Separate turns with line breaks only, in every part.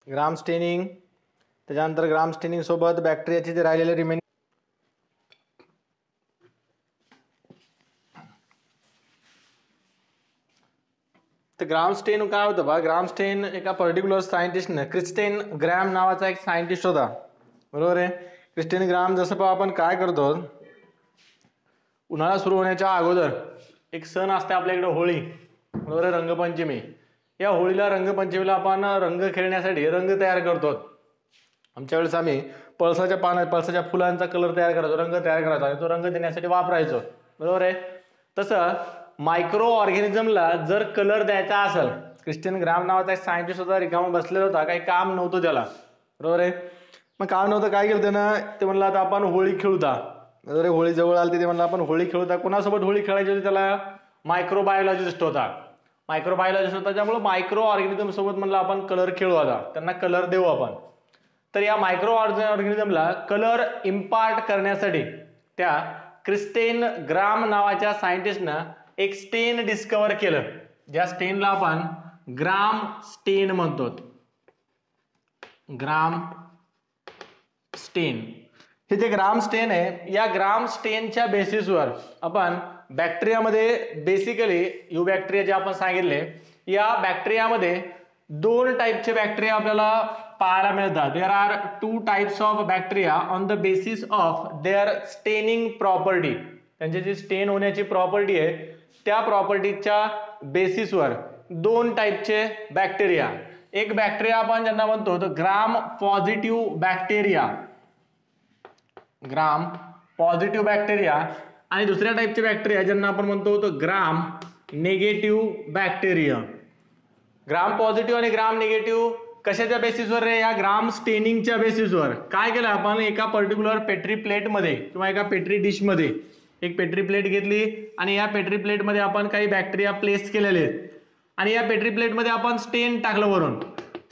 Gram staining, त्याच्यानंतर gram staining सोबत बॅक्टेरियाचे जे राहिलेले रिमेनिंग तर ग्राम स्टेन काय होतं बा, ग्राम स्टेन एका पर्टिक्युलर सायंटिस्टने, क्रिस्टेन ग्रॅम नावाचा एक सायंटिस्ट होता, बरोबर आहे. क्रिस्टेन ग्रॅम जसं पहा आपण काय करतो, उन्हाळा सुरू होण्याच्या अगोदर एक सण असते आपल्याकडे होळी, बरोबर आहे, रंगपंचमी. या होळीला रंगपंचमीला आपण रंग खेळण्यासाठी रंग तयार करतो. आमच्या वेळेस आम्ही पळसाच्या फुलांचा कलर तयार करायचो, रंग तयार करायचो आणि तो रंग देण्यासाठी वापरायचो, बरोबर आहे. तसं मायक्रो ऑर्गॅनिझमला जर कलर द्यायचा असेल, क्रिस्टियन ग्राम नावाचा एक सायंटिस्ट होता, रिकामा बसलेला होता, काही काम नव्हतं त्याला, बरोबर आहे. मग काम नव्हतं, काय केलं त्यानं, ते म्हणलं आता आपण होळी खेळूता, बरोबर आहे. होळी जवळ आली ते म्हणलं आपण होळी खेळूता. कोणासोबत होळी खेळायची होती त्याला, मायक्रोबायोलॉजिस्ट होता. मायक्रोबायोलॉजिस्ट होता, त्यामुळे मायक्रो ऑर्गॅनिझम सोबत म्हणलं आपण कलर खेळू, आता त्यांना कलर देऊ आपण. तर या मायक्रो ऑर्गॅनिझमला कलर इम्पार्ट करण्यासाठी त्या क्रिस्टेन ग्राम नावाच्या सायंटिस्टनं एक स्टेन डिस्कवर केलं, ज्या स्टेनला आपण ग्राम स्टेन म्हणतो. ग्राम स्टेन हे जे ग्राम स्टेन आहे, या ग्राम स्टेनच्या बेसिसवर आपण बॅक्टेरियामध्ये बेसिकली यू बॅक्टेरिया जे आपण सांगितले, या बॅक्टेरियामध्ये दोन टाईपचे बॅक्टेरिया आपल्याला पाहायला मिळतात. There are two types of bacteria on the basis of their staining property. त्यांची जी स्टेन होण्याची प्रॉपर्टी आहे, त्या प्रॉपर्टीच्या बेसिसवर दोन टाईपचे बॅक्टेरिया. एक बॅक्टेरिया आपण ज्यांना म्हणतो तर ग्राम positive bacteria, Gram positive bacteria, आणि दुसऱ्या टाईपचे बॅक्टेरिया ज्यांना आपण म्हणतो तर ग्राम निगेटिव्ह बॅक्टेरिया. ग्राम पॉझिटिव्ह आणि ग्राम निगेटिव्ह कशाच्या बेसिसवर रे, या ग्राम स्टेनिंगच्या बेसिसवर. काय केलं आपण, एका पर्टिक्युलर पेट्री प्लेटमध्ये किंवा एका पेट्री डिशमध्ये एक पेट्री प्लेट घेतली आणि या पेट्री प्लेटमध्ये आपण काही बॅक्टेरिया प्लेस केलेले आहेत आणि या पेट्री प्लेटमध्ये आपण स्टेन टाकलं वरून.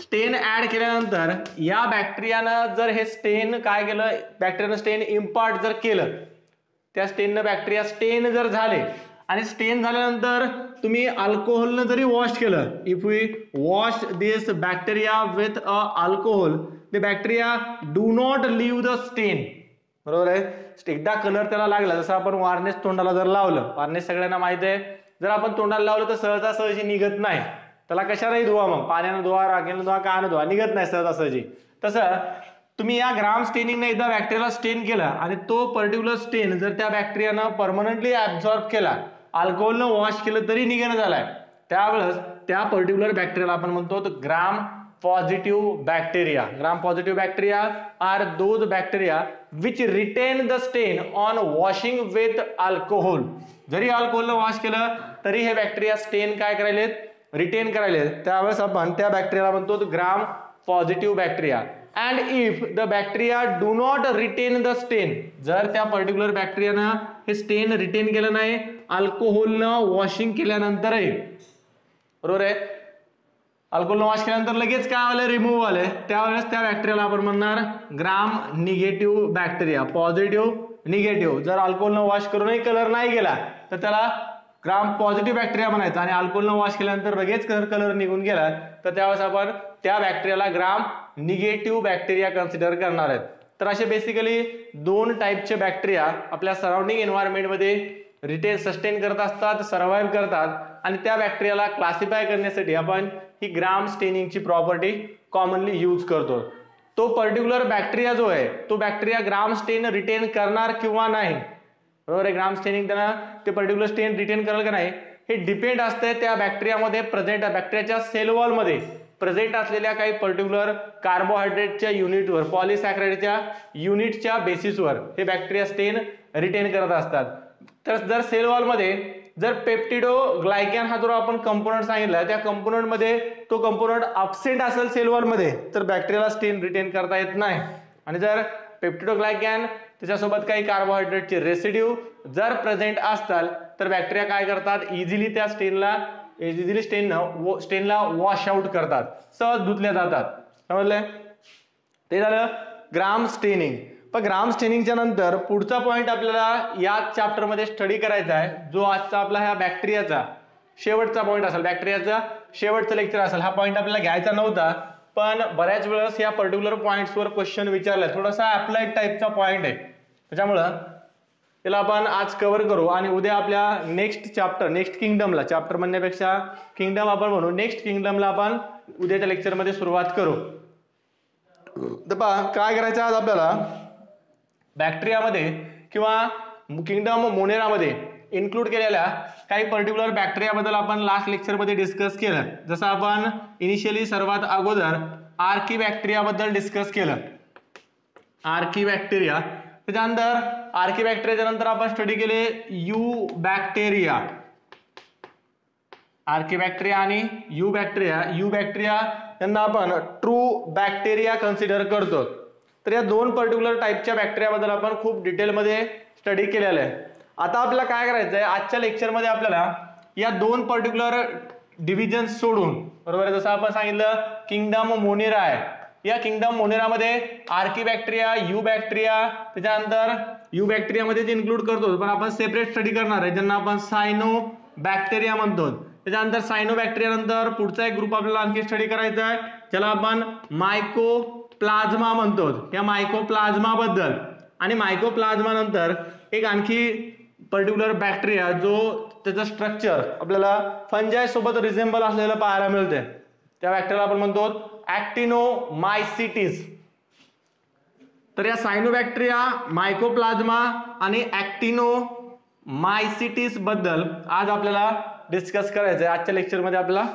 स्टेन ऍड केल्यानंतर या बॅक्टेरियानं जर हे स्टेन काय केलं, बॅक्टेरियानं स्टेन इम्पार्ट जर केलं, त्या स्टेननं बॅक्टेरिया स्टेन जर झाले आणि स्टेन झाल्यानंतर तुम्ही अल्कोहोलनं जरी वॉश केलं, if we wash this bacteria with a alcohol, the bacteria do not leave the stain, बरोबर आहे. एकदा कलर त्याला लागला, जसं आपण वार्निश तोंडाला जर लावलं, वार्निश सगळ्यांना माहिती आहे, जर आपण तोंडाला लावलं तर सहजासहजी निघत नाही, त्याला कशालाही धुवा, मग पाण्यानं धुवा, राखेनं धुवा, कानं धुवा, निघत नाही सहजासहजी. तसं तुम्ही या ग्राम स्टेनिंगने एकदा बॅक्टेरियाला स्टेन केला आणि तो पर्टिक्युलर स्टेन जर त्या बॅक्टेरियानं परमनंटली ऍब्झॉर्ब केला, अल्कोहोलनं वॉश केलं तरी निघणं झालाय, त्यावेळेस त्या पर्टिक्युलर बॅक्टेरियाला आपण म्हणतो Gram positive bacteria. Gram positive bacteria are those bacteria which retain the stain on washing with alcohol. जरी अल्कोहोलनं वॉश केलं तरी हे बॅक्टेरिया स्टेन काय करायलेत, रिटेन करायलेत, त्यावेळेस आपण त्या बॅक्टेरियाला म्हणतो Gram positive bacteria. And if the bacteria do not retain the stain, जर त्या पर्टिक्युलर बॅक्टेरियानं हे स्टेन रिटेन केलं नाही अल्कोहोलनं वॉशिंग केल्यानंतरही, बरोबर आहे, अल्कोहोलनं वॉश केल्यानंतर लगेच काय आलं, रिमूव्ह आले, त्यावेळेस त्या बॅक्टेरियाला आपण म्हणणार ग्राम निगेटिव्ह बॅक्टेरिया. पॉझिटिव्ह निगेटिव्ह, जर अल्कोहोलनं वॉश करूनही कलर नाही गेला तर त्याला ग्राम पॉझिटिव्ह बॅक्टेरिया म्हणायचा, आणि अल्कोहोलनं वॉश केल्यानंतर लगेच कलर निघून गेला तर त्यावेळेस आपण त्या बॅक्टेरियाला ग्राम निगेटिव्ह बॅक्टेरिया कन्सिडर करणार आहेत. तर असे बेसिकली दोन टाईपचे बॅक्टेरिया आपल्या सराउंडिंग एन्व्हायरमेंटमध्ये रिटेन सस्टेन करत असतात, सर्व्हाइव्ह करतात, आणि त्या बॅक्टेरियाला क्लासिफाय करण्यासाठी आपण ही ग्राम स्टेनिंगची प्रॉपर्टी कॉमनली यूज करतो. तो पर्टिक्युलर बॅक्टेरिया जो आहे तो बॅक्टेरिया ग्राम स्टेन रिटेन करणार किंवा नाही, बरोबर आहे. ग्राम स्टेनिंग त्यांना ते पर्टिक्युलर स्टेन रिटेन करेल का नाही हे डिपेंड असते त्या बॅक्टेरियामध्ये प्रेझेंट, बॅक्टेरियाच्या सेल वॉलमध्ये प्रेझेंट असलेल्या काही पर्टिक्युलर कार्बोहायड्रेटच्या युनिटवर, पॉलिसॅकराइडच्या युनिटच्या बेसिसवर हे बॅक्टेरिया स्टेन रिटेन करत असतात. तर जर सेल वॉलमध्ये जर पेप्टिडो ग्लायकॅन हा जो आपण कंपोनंट सांगितला, त्या कंपोनंट मध्ये तो कंपोनंट अब्सेंट असेल सेल वॉलमध्ये तर बॅक्टेरियाला स्टेन रिटेन करता येत नाही, आणि जर पेप्टिडो ग्लायकॅन त्याच्यासोबत काही कार्बोहायड्रेटचे रेसिड्यू जर प्रेझेंट असतात तर बॅक्टेरिया काय करतात, इझिली त्या स्टेनला वॉश आउट करतात, सहज धुतल्या जातात. समजलं, ते झालं ग्राम स्टेनिंग. पण ग्राम स्टेनिंगच्या नंतर पुढचा पॉइंट आपल्याला या चॅप्टर मध्ये स्टडी करायचा आहे, जो आजचा आपला ह्या बॅक्टेरियाचा शेवटचा पॉइंट असेल, बॅक्टेरियाचा शेवटचा लेक्चर असेल. हा पॉइंट आपल्याला घ्यायचा नव्हता पण बऱ्याच वेळेस या पर्टिक्युलर पॉईंट्सवर क्वेश्चन विचारलाय, थोडासा अप्लाइड टाईपचा पॉईंट आहे, त्याच्यामुळं त्याला आपण आज कव्हर करू आणि उद्या आपल्या नेक्स्ट चॅप्टर, नेक्स्ट किंगडमला, चॅप्टर म्हणण्यापेक्षा किंगडम आपण म्हणू, नेक्स्ट किंगडमला आपण उद्याच्या लेक्चरमध्ये सुरुवात करू. तर पहा काय करायचं आज आपल्याला, बॅक्टेरियामध्ये किंवा किंगडम मोनेरामध्ये इन्क्लूड केलेल्या काही पर्टिक्युलर बॅक्टेरियाबद्दल आपण लास्ट लेक्चरमध्ये डिस्कस केलं. जसं आपण इनिशियली सर्वात अगोदर आर्कीबॅक्टेरियाबद्दल डिस्कस केलं, आर्कीबॅक्टेरिया. त्याच्यानंतर आर्कीबॅक्टेरियाच्या नंतर आपण स्टडी केले यू बॅक्टेरिया, आर्कीबॅक्टेरिया आणि यू बॅक्टेरिया. यू बॅक्टेरिया त्यांना आपण ट्रू बॅक्टेरिया कन्सिडर करतो. तर या दोन पर्टिक्युलर टाईपच्या बॅक्टेरियाबद्दल आपण खूप डिटेलमध्ये स्टडी केलेलं आहे. आता आपल्याला काय करायचं आहे, आजच्या लेक्चरमध्ये आपल्याला या दोन पर्टिक्युलर डिव्हिजन्स सोडून, बरोबर आहे, जसं आपण सांगितलं किंगडम मोनेरा आहे, या किंगडम मोनेरामध्ये आर्कीबॅक्टेरिया, यू बॅक्टेरिया, त्याच्यानंतर यू बॅक्टेरियामध्ये जे इन्क्लूड करतो पण आपण सेपरेट स्टडी करणार आहे, ज्यांना आपण सायनो बॅक्टेरिया म्हणतो. त्याच्यानंतर सायनो बॅक्टेरिया नंतर पुढचा एक ग्रुप आपल्याला आणखी स्टडी करायचा आहे, ज्याला आपण मायकोप्लाझ्मा म्हणतो, या मायकोप्लाझ्मा बद्दल. आणि मायकोप्लाझ्मा नंतर एक आणखी पर्टिक्युलर बॅक्टेरिया जो त्याचं स्ट्रक्चर आपल्याला फंजाय सोबत रिझेंबल असलेलं पाहायला मिळते, त्या बॅक्टेरियाला आपण म्हणतो ऍक्टिनोमायसिटीस. तर या सायनोबॅक्टेरिया, मायकोप्लाझ्मा आणि ऍक्टिनोमायसिटीस बद्दल आज आपल्याला डिस्कस करायचंय, आजच्या लेक्चरमध्ये आपल्याला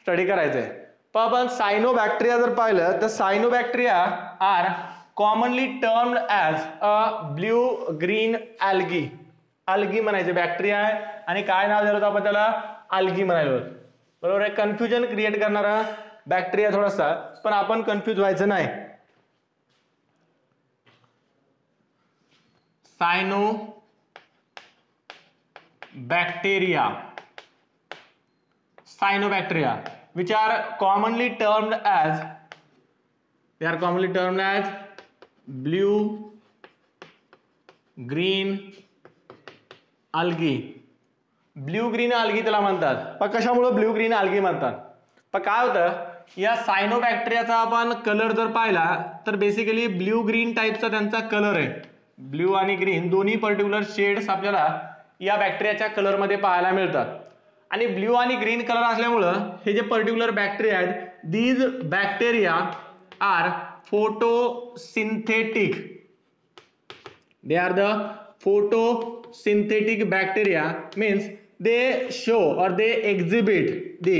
स्टडी करायचंय. पण आपण सायनोबॅक्टेरिया जर पाहिलं तर cyanobacteria are commonly termed as a blue green algae. Algae म्हणायचे बॅक्टेरिया आहे आणि काय नाव दिलं होतं आपण त्याला, अल्गी म्हणायलो, बरोबर आहे. कन्फ्युजन क्रिएट करणारा बॅक्टेरिया थोडासा, पण आपण कन्फ्युज व्हायचं नाही. Cyanobacteria, cyanobacteria which are commonly termed as, they are commonly termed as blue green algae. Blue green algae त्याला म्हणतात. पण कशामुळे ब्ल्यू ग्रीन अल्गी म्हणतात, पण काय होतं या सायनोबॅक्टेरियाचा आपण कलर जर पाहिला तर बेसिकली ब्ल्यू ग्रीन टाईपचा त्यांचा कलर आहे. ब्ल्यू आणि ग्रीन दोन्ही पर्टिक्युलर शेड्स आपल्याला या बॅक्टेरियाच्या कलरमध्ये पाहायला मिळतात. आणि ब्ल्यू आणि ग्रीन कलर असल्यामुळं हे जे पर्टिक्युलर बॅक्टेरिया आहेत, these bacteria are photosynthetic, they are the photosynthetic bacteria, means they show or they exhibit the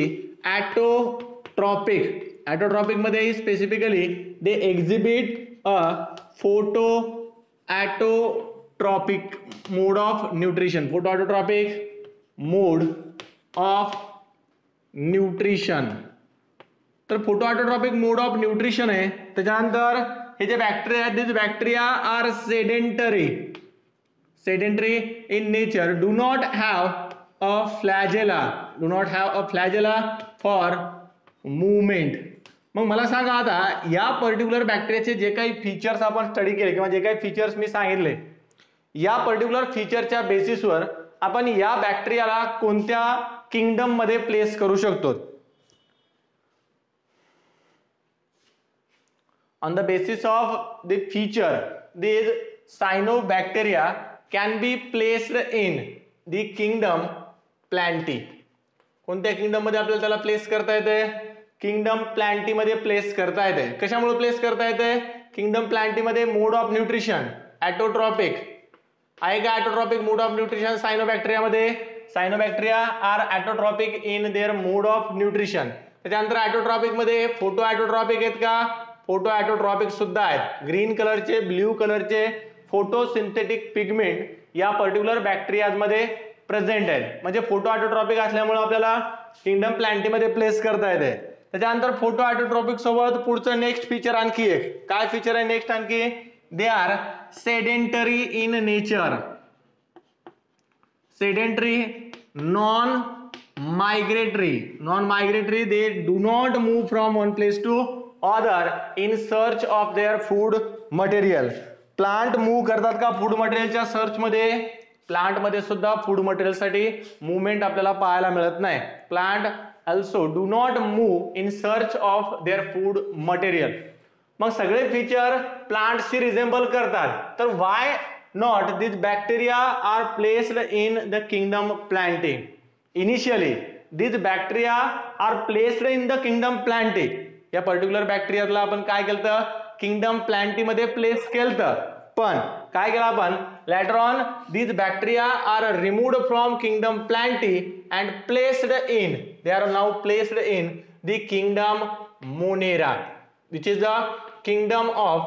autotropic, autotropic मध्ये specifically they exhibit a photoautotropic mode of nutrition, photoautotropic mode of nutrition. तर फोटोऑटोट्रॉपिक मोड of nutrition आहे. त्याच्यानंतर हे जे bacteria आहेत, this bacteria are sedentary, sedentary in nature, do not have a flagella, do not have a flagella for movement. मग मला सांगा आता या पर्टिक्युलर बॅक्टेरियाचे जे काही फीचर्स आपण स्टडी केले किंवा जे काही फीचर्स मी सांगितले, या पर्टिक्युलर फीचरच्या बेसिसवर आपण या बॅक्टेरियाला कोणत्या किंगडम मध्ये प्लेस करू शकतो. On the basis of the feature this cyanobacteria can be placed in the kingdom Plantae. कोणत्या किंगडम मध्ये आपल्याला त्याला प्लेस करता येते, किंगडम प्लांटी मध्ये प्लेस करता येते. कशामुळे प्लेस करता येते, किंगडम प्लांटी मध्ये मोड ऑफ न्यूट्रिशन ॲटोट्रॉपिक आहे का, autotrophic mode of nutrition cyanobacteria मध्ये. Cyanobacteria are autotrophic in their mode of nutrition. त्याच्यानंतर ॲटोट्रॉपिक मध्ये फोटो ॲटोट्रॉपिक आहेत का, फोटो ॲटोट्रॉपिक सुद्धा आहेत. ग्रीन कलरचे, ब्ल्यू कलरचे फोटोसिंथेटिक पिगमेंट या पर्टिक्युलर बॅक्टेरियाज मध्ये प्रेझेंट आहेत. म्हणजे फोटो ऑटोट्रॉपिक असल्यामुळे आपल्याला किंगडम प्लांटी मध्ये प्लेस करता येते. त्याच्यानंतर फोटो ऑटोट्रॉपिक सोबत पुढचं नेक्स्ट फीचर आणखी एक काय फीचर आहे नेक्स्ट आणखी, they are sedentary in nature. Sedentary, non migratory, non migratory, they do not move from one place to other in search of their food material. Plant move करतात का food मटेरियलच्या search मध्ये, plant मध्ये सुद्धा food material साठी movement आपल्याला पाहायला मिळत नाही. Plant also do not move in search of their food material. मग सगळे फीचर प्लांट्सची रिझेंबल करतात, तर why not this bacteria are placed in the kingdom Plantae. Initially this bacteria are placed in the kingdom Plantae. या particular बॅक्टेरियाला आपण काय केलं, kingdom Plantae मध्ये प्लेस केलं. पण काय केलं आपण, later on these bacteria are removed from kingdom plantae and placed in, they are now placed in the kingdom monera, which is the kingdom of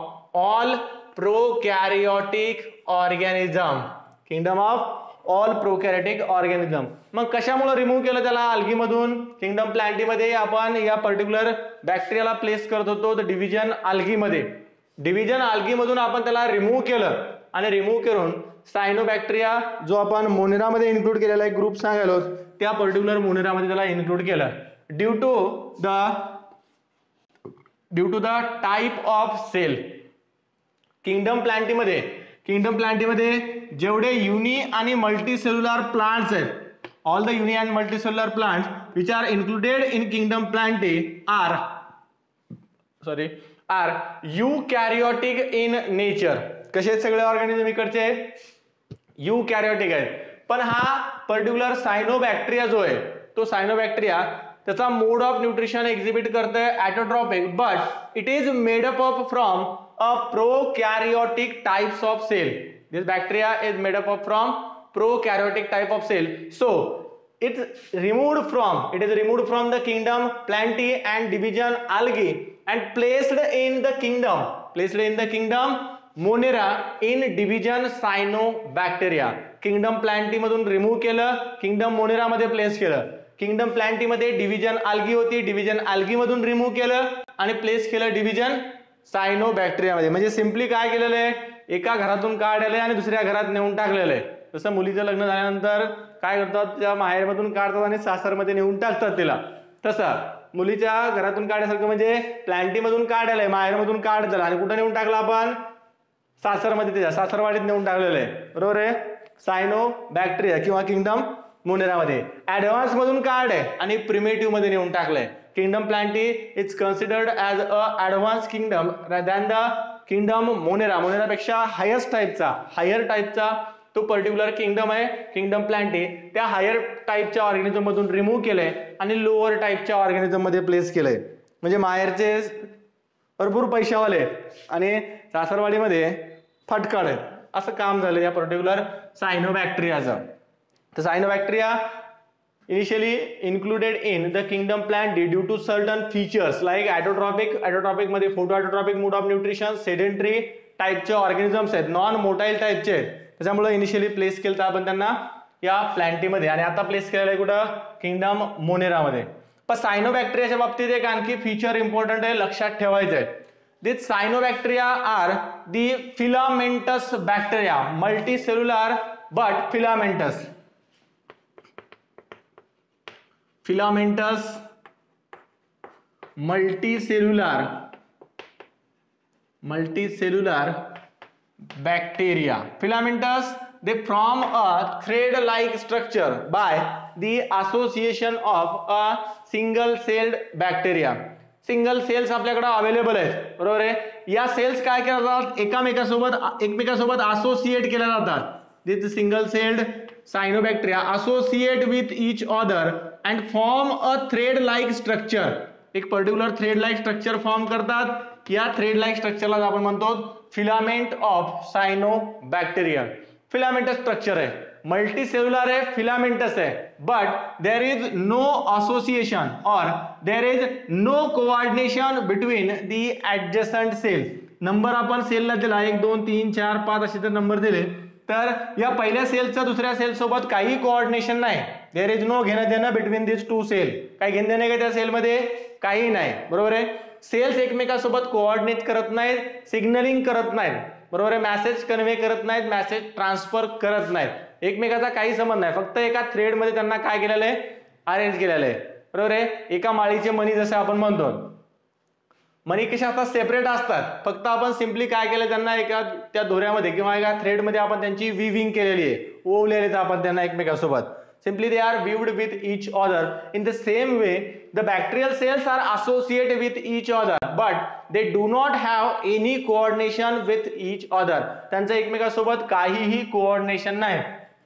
all prokaryotic organism. Kingdom of all prokaryotic organism. मग कशामुळे remove केलं त्याला algae मधून, kingdom Plantae मध्ये आपण या particular बॅक्टेरियाला place करत होतो तर डिव्हिजन अल्गी मध्ये. डिव्हिजन अल्गी मधून आपण त्याला रिमूव्ह केलं आणि रिमूव्ह करून सायनोबॅक्टेरिया जो आपण मोनेरामध्ये इन्क्लूड केलेला एक ग्रुप सांगायलो, त्या पर्टिक्युलर मोनेरामध्ये त्याला इन्क्लूड केलं. Due to the type of cell. Kingdom प्लांटीमध्ये जेवढे युनी आणि मल्टीसेल्युलर प्लांट्स आहेत, all the uni and multicellular plants which are included in kingdom Plantae are eukaryotic in nature. कसे सगळे ऑर्गॅनिझम इकडचे यूकॅरियोटिक आहेत. पण हा पर्टिक्युलर सायनोबॅक्टेरिया जो आहे, तो सायनोबॅक्टेरिया त्याचा मोड ऑफ न्यूट्रिशन एक्झिबिट करतोय autotrophic, but it is made up from a prokaryotic types of cell. This bacteria is made up from prokaryotic type of cell. So it is removed from the kingdom plantae and division algae and placed in the kingdom monera in division cyanobacteria. Kingdom Plantae मधून remove केलं, kingdom Monera मध्ये place केलं. Kingdom Plantae मध्ये division algae होती, division algae मधून remove केलं आणि place केलं डिव्हिजन सायनोबॅक्टेरिया मध्ये. म्हणजे सिंपली काय केलेलं आहे, एका घरातून काढलेलं आहे आणि दुसऱ्या घरात नेऊन टाकलेलं आहे. जसं मुलीचं लग्न झाल्यानंतर काय करतात, त्या माहेरमधून काढतात आणि सासरमध्ये नेऊन टाकतात तिला, तसं मुलीच्या घरातून काढण्यासारखं म्हणजे प्लांटी मधून काढायला, माहेरमधून काढलं आणि कुठं नेऊन टाकलं आपण, सासरमध्ये, त्याच्या सासरवाडीत नेऊन टाकलेलं आहे. बरोबर आहे. सायनोबॅक्टेरिया किंवा किंगडम मोनेरामध्ये ऍडव्हान्स मधून काढले आणि प्रिमेटिव्ह मध्ये नेऊन टाकलंय. Kingdom Plantae is considered as a advance kingdom than the kingdom Monera. मोनेरापेक्षा हायर टाईपचा तो पर्टिक्युलर किंगडम आहे किंगडम प्लांटी. त्या हायर टाईपच्या ऑर्गॅनिझम मधून रिमूव्ह केलंय आणि लोअर टाईपच्या ऑर्गॅनिझम मध्ये प्लेस केलंय. म्हणजे माहेरचे भरपूर पैशावाले आणि सासरवाडीमध्ये फटकाड आहेत, असं काम झालं या पर्टिक्युलर सायनोबॅक्टेरियाचं. तर cyanobacteria initially included in the kingdom plantae due to certain features like ॲटोट्रॉपिक मध्ये फोटोॲटोट्रॉपिक मोड ऑफ न्यूट्रिशन, सेडेंटरी टाईपचे ऑर्गॅनिझम्स आहेत, नॉन मोटाईल टाईपचे आहेत. त्याच्यामुळे इनिशियली प्लेस केलं आपण त्यांना या प्लांटीमध्ये आणि आता प्लेस केलेलं आहे कुठं, किंगडम मोनेरामध्ये. पण सायनोबॅक्टेरियाच्या बाबतीत एक आणखी फीचर इम्पॉर्टंट आहे, लक्षात ठेवायचं आहे. This cyanobacteria are the filamentous bacteria, multicellular but filamentous. multicellular bacteria. Filamentous, they form a thread-like structure by the association of a single-celled bacteria. Single cells आपल्याकडे अवेलेबल आहेत, बरोबर आहे. या सेल्स काय केल्या जातात, एकमेकांसोबत असोसिएट केल्या जातात. This single celled cyanobacteria associate with each other and form a thread like structure. एक पर्टिक्युलर थ्रेड लाईक स्ट्रक्चर फॉर्म करतात. या थ्रेड लाईक स्ट्रक्चरला आपण म्हणतो filament of cyanobacteria. Filamentous structure आहे, मल्टीसेल्युलर आहे, फिलामेंटस आहे, but there is no association और there is no coordination between the adjacent cell. Number आपण सेलला दिला 1 2 3 4 5 असे जर नंबर दिले तर या पहिल्या सेलचं दुसऱ्या सेल सोबत काही कोऑर्डिनेशन नाही. देर इज नो घेणं देणं बिटवीन दिस टू सेल. काही घेणं देणं का त्या सेलमध्ये, काही नाही, बरोबर आहे. सेल्स एकमेकांसोबत कोऑर्डिनेट करत नाहीत, सिग्नलिंग करत नाहीत, बरोबर आहे. मॅसेज कन्वे करत नाहीत, मॅसेज ट्रान्सफर करत नाहीत, एकमेकाचा काही संबंध नाही. फक्त एका थ्रेड मध्ये त्यांना काय केलेलं आहे, अरेंज केलेलं आहे, बरोबर आहे. एका माळीचे मणी जसे आपण म्हणतो, मणी कशा असतात, सेपरेट असतात. फक्त आपण सिंपली काय केलं, त्यांना एका त्या दोऱ्यामध्ये किंवा एका थ्रेड मध्ये आपण त्यांची विविंग केलेली आहे, ओवलेले आपण त्यांना एकमेकांसोबत. Simply they are viewed with each other. In the same way, the bacterial cells are associated with each other, but they do not have any coordination with each other. त्यांचं एकमेकांसोबत काहीही कोऑर्डिनेशन नाही.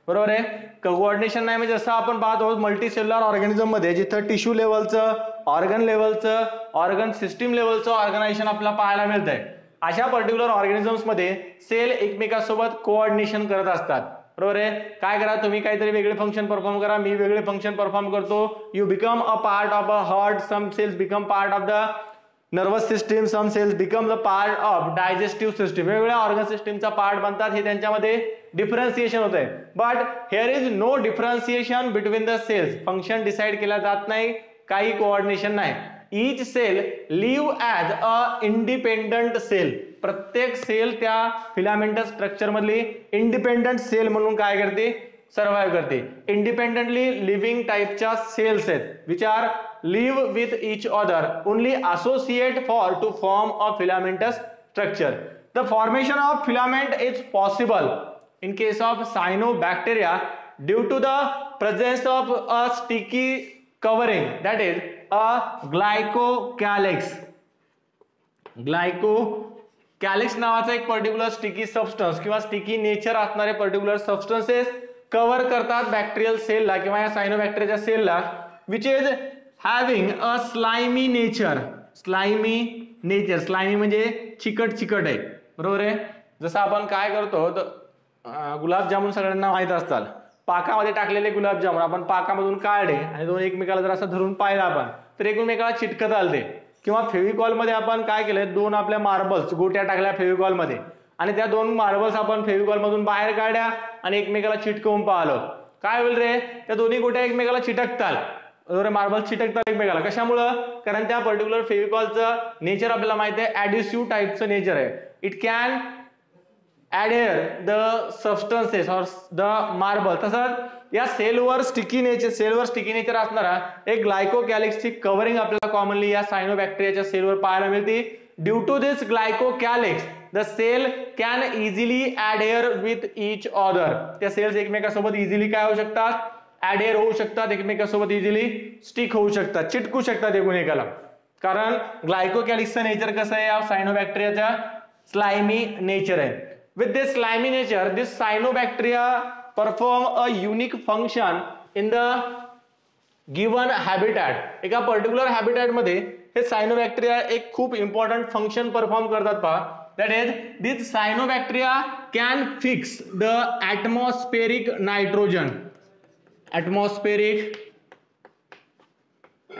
बरोबर आहे. कोऑर्डिनेशन नाही म्हणजे जसं आपण पाहतो मल्टीसेल्युलर ऑर्गॅनिझम मध्ये जिथं टिश्यू लेवलचं, ऑर्गन लेवलचं, ऑर्गन सिस्टीम लेवलचं ऑर्गनायझेशन आपल्याला पाहायला मिळतंय. अशा पर्टिक्युलर ऑर्गॅनिझम्स मध्ये सेल एकमेकांसोबत कोऑर्डिनेशन करत असतात. बरोबर आहे. काय करा तुम्ही काहीतरी वेगळे फंक्शन परफॉर्म करा, मी वेगळे फंक्शन परफॉर्म करतो. You become a part of a heart, some cells become part of the nervous system, some cells become the part of digestive system. वेगवेगळ्या ऑर्गन सिस्टीमचा पार्ट बनतात. हे त्यांच्यामध्ये डिफरन्सिएशन होत आहे. But here is no differentiation between the cells. Function decide केला जात नाही, काही कोऑर्डिनेशन नाही. Each cell live as a independent cell. प्रत्येक सेल त्या फिलामेंटस स्ट्रक्चर मधली इंडिपेंडंट सेल म्हणून काय करते, सर्व्हाइव्ह करते. इंडिपेंडेंटली लिव्हिंग टाइपच्या सेल्स आहेत which are live with each other, only associate for to form a filamentous structure. The formation of filament is possible in case of cyanobacteria due to the presence of a sticky covering, that is a glycocalyx. Glycocalyx नावाचा एक particular sticky substance किंवा sticky nature असणारे particular substances cover करतात bacterial सेलला किंवा या सायनोबॅक्टेरियाच्या सेलला, which is having a slimy nature. Slimy nature, slimy म्हणजे चिकट चिकट आहे. बरोबर आहे. जसं आपण काय करतो गुलाबजामुन सगळ्यांना माहित असतात. पाकामध्ये टाकलेले गुलाबजामुन आपण पाकामधून काढले आणि दोन एकमेकाला जर असं धरून पाहिलं आपण तर एकमेकाला चिटकत आलते. किंवा फेविकॉल मध्ये आपण काय केलंय, दोन आपल्या मार्बल्स गोट्या टाकल्या फेविकॉल मध्ये आणि त्या दोन मार्बल्स आपण फेविकॉल मधून बाहेर काढल्या आणि एकमेकाला चिटकवून पाहिलं. काय होईल रे, त्या दोन्ही गोट्या एकमेकाला चिटकतात. बरोबर, मार्बल चिटकतात एकमेकाला. कशामुळं, कारण त्या पर्टिक्युलर फेविकॉलचं नेचर आपल्याला माहिती आहे ऍडिसिव्ह टाइपचं नेचर आहे. It can adhere the substances or the marble. तसंच या सेलवर स्टिकी नेचर असणारा एक ग्लायकोकॅलिक्सची कव्हरिंग आपल्याला कॉमनली या सायनोबॅक्टेरियाच्या सेलवर पाहायला मिळते. Due to this glycocalyx the cell can easily adhere with each other. त्या सेल्स एकमेकांसोबत इझिली काय होऊ शकतात, adhere होऊ शकतात, एकमेकांसोबत इझिली स्टिक होऊ शकतात, चिटकू शकतात एकमेकाला. कारण ग्लायकोकॅलिक्सचं नेचर कसं आहे या सायनोबॅक्टेरियाच्या, स्लाइमी नेचर आहे. With this slimy nature, this cyanobacteria perform a unique function in the given habitat. एका पर्टिक्युलर हॅबिटॅट मध्ये हे सायनोबॅक्टेरिया एक खूप इम्पॉर्टंट फंक्शन परफॉर्म करतात पहा. That is this cyanobacteria can fix the atmospheric nitrogen.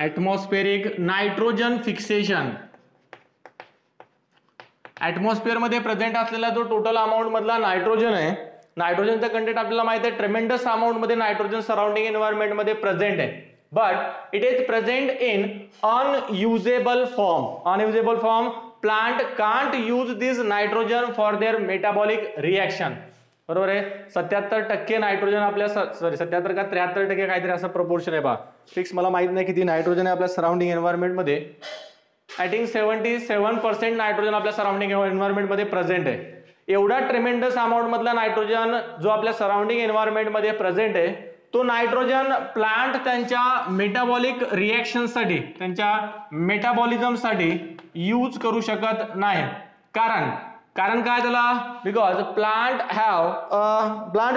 Atmospheric nitrogen fixation. Atmosphere मध्ये present असलेला जो टोटल अमाऊंट मधला नायट्रोजन आहे, नायट्रोजनचा कंटेंट आपल्याला माहिती आहे ट्रेमेंडस अमाऊंट मध्ये नायट्रोजन सराउंडिंग एन्व्हायरमेंट मध्ये प्रेझेंट आहे. But it is present in unusable form. Unusable form, plant can't use this nitrogen for their metabolic reaction. बरोबर आहे. 77% नायट्रोजन आपल्या 77 का 73% काहीतरी असं प्रपोर्शन आहे बा, फिक्स मला माहित नाही किती नायट्रोजन आहे आपल्या सराउंडिंग एन्व्हायरमेंट मध्ये. आय थिंक 77% नायट्रोजन आपल्या सराउंडिंग एन्व्हायरमेंट मध्ये प्रेझेंट आहे. एवढा ट्रेमेंडस अमाऊंट मधला नायट्रोजन जो आपल्या सराउंडिंग एन्व्हायरमेंट मध्ये प्रेझेंट आहे, तो नायट्रोजन प्लांट त्यांच्या मेटाबॉलिक रिएक्शनसाठी, त्यांच्या मेटाबॉलिझमसाठी यूज करू शकत नाही. कारण काय त्याला, because plant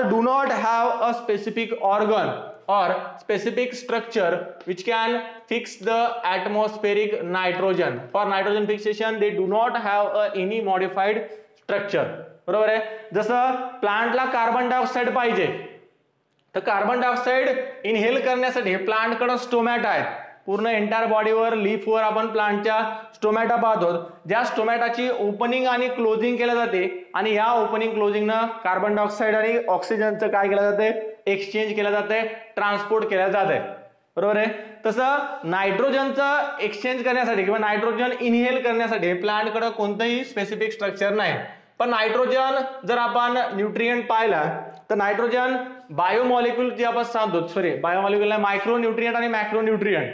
do not have a specific organ or specific structure which can fix the atmospheric nitrogen. For nitrogen fixation they do not have any modified structure. बरोबर आहे. जसं प्लांटला कार्बन डायऑक्साइड पाहिजे तर कार्बन डायऑक्साइड इनहेल करण्यासाठी प्लांटकडे stomata आहेत. पूर्ण entire बॉडीवर, लीफवर आपण प्लांटच्या स्टोमॅटा पाहतो, ज्या स्टोमॅटाची ओपनिंग आणि क्लोजिंग केल्या जाते आणि या ओपनिंग क्लोजिंगनं कार्बन डायऑक्साइड आणि ऑक्सिजनचं काय केलं जाते, एक्सचेंज केलं जाते, ट्रान्सपोर्ट केलं जाते. बरोबर आहे. तसं नायट्रोजनचं एक्सचेंज करण्यासाठी किंवा नायट्रोजन इनहेल करण्यासाठी प्लांटकडे कोणतंही स्पेसिफिक स्ट्रक्चर नाही. पण नायट्रोजन जर आपण न्यूट्रिएंट पाहिला तर नायट्रोजन बायोमॉलिक्यूल जे आपण सांगतो, बायोमॉलिक्यूल मायक्रो न्यूट्रिएंट आणि मॅक्रो न्यूट्रिएंट.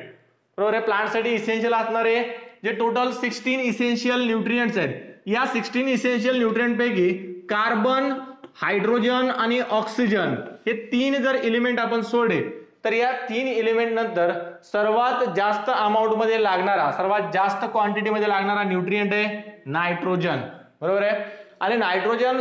बरोबर आहे. प्लांटसाठी इसेन्शियल असणारे जे टोटल 16 इसेन्शियल न्यूट्रिएंट्स आहेत, या 16 इसेन्शियल न्यूट्रिएंट पैकी कार्बन, हायड्रोजन आणि ऑक्सिजन हे 3 जर एलिमेंट आपण सोडले तर या 3 एलिमेंट नंतर सर्वात जास्त अमाउंट मध्ये लागणारा, सर्वात जास्त क्वांटिटी मध्ये लागणारा न्यूट्रिएंट आहे नायट्रोजन, बरोबर आहे. आणि नायट्रोजन